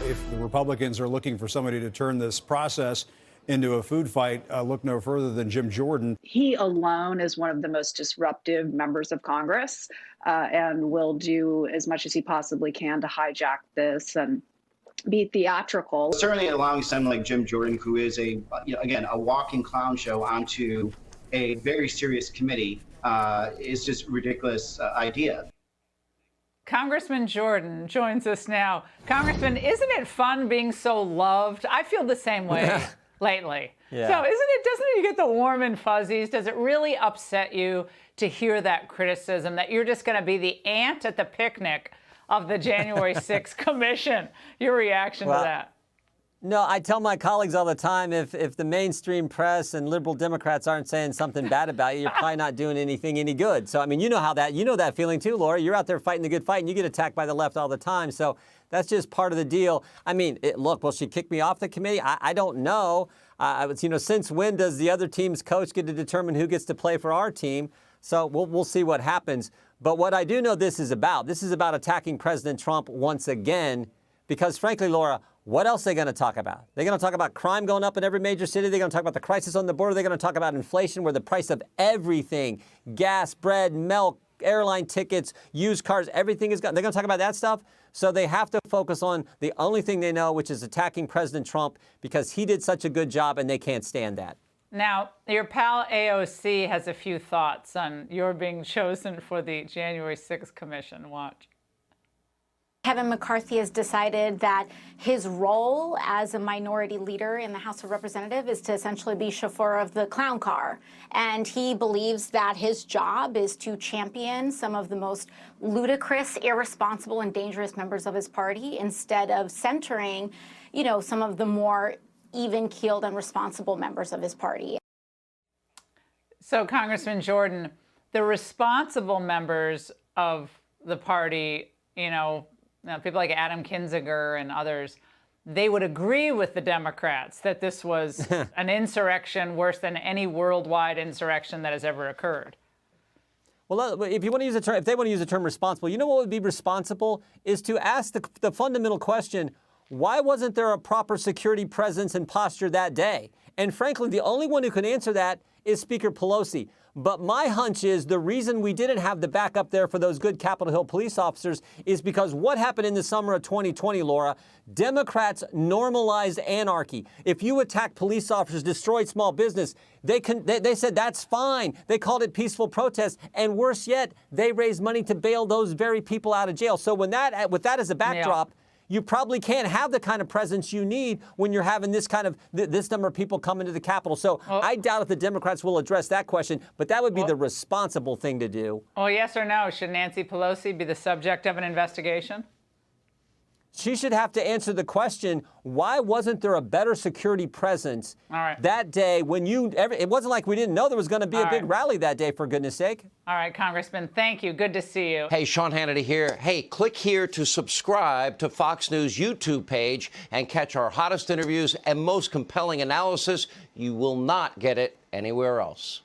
If the Republicans are looking for somebody to turn this process into a food fight, look no further than Jim Jordan. He alone is one of the most disruptive members of Congress and will do as much as he possibly can to hijack this and be theatrical. Certainly allowing someone like Jim Jordan, who is again, a walking clown show, onto a very serious committee is just a ridiculous idea. Congressman Jordan joins us now. Congressman, isn't it fun being so loved? I feel the same way lately. Yeah. So doesn't it you get the warm and fuzzies? Does it really upset you to hear that criticism that you're just going to be the aunt at the picnic of the January 6th commission? Your reaction to that? No, I tell my colleagues all the time, if the mainstream press and liberal Democrats aren't saying something bad about you, you're probably not doing anything any good. So, I mean, you know that feeling too, Laura. You're out there fighting the good fight and you get attacked by the left all the time. So that's just part of the deal. I mean, look, will she kick me off the committee? I don't know. Since when does the other team's coach get to determine who gets to play for our team? So we'll see what happens. But what I do know this is about attacking President Trump once again, because frankly, Laura, what else are they going to talk about? They're going to talk about crime going up in every major city. They're going to talk about the crisis on the border. They're going to talk about inflation, where the price of everything, gas, bread, milk, airline tickets, used cars, everything is gone. They're going to talk about that stuff. So they have to focus on the only thing they know, which is attacking President Trump, because he did such a good job and they can't stand that. Now, your pal AOC has a few thoughts on your being chosen for the January 6th commission. Watch. Kevin McCarthy has decided that his role as a minority leader in the House of Representatives is to essentially be chauffeur of the clown car. And he believes that his job is to champion some of the most ludicrous, irresponsible, and dangerous members of his party instead of centering, some of the more even-keeled and responsible members of his party. So, Congressman Jordan, the responsible members of the party, people like Adam Kinzinger and others, they would agree with the Democrats that this was an insurrection worse than any worldwide insurrection that has ever occurred. Well, if they want to use the term responsible, you know what would be responsible is to ask the fundamental question, why wasn't there a proper security presence and posture that day? And frankly, the only one who can answer that is Speaker Pelosi. But my hunch is the reason we didn't have the backup there for those good Capitol Hill police officers is because what happened in the summer of 2020, Laura? Democrats normalized anarchy. If you attack police officers, destroyed small business, they said that's fine. They called it peaceful protest. And worse yet, they raised money to bail those very people out of jail. So with that as a backdrop, you probably can't have the kind of presence you need when you're having this number of people come into the Capitol. So I doubt if the Democrats will address that question, but that would be the responsible thing to do. Well, yes or no, should Nancy Pelosi be the subject of an investigation? She should have to answer the question, why wasn't there a better security presence that day when it wasn't like we didn't know there was going to be a big rally that day, for goodness sake. All right, Congressman, thank you. Good to see you. Hey, Sean Hannity here. Hey, click here to subscribe to Fox News YouTube page and catch our hottest interviews and most compelling analysis. You will not get it anywhere else.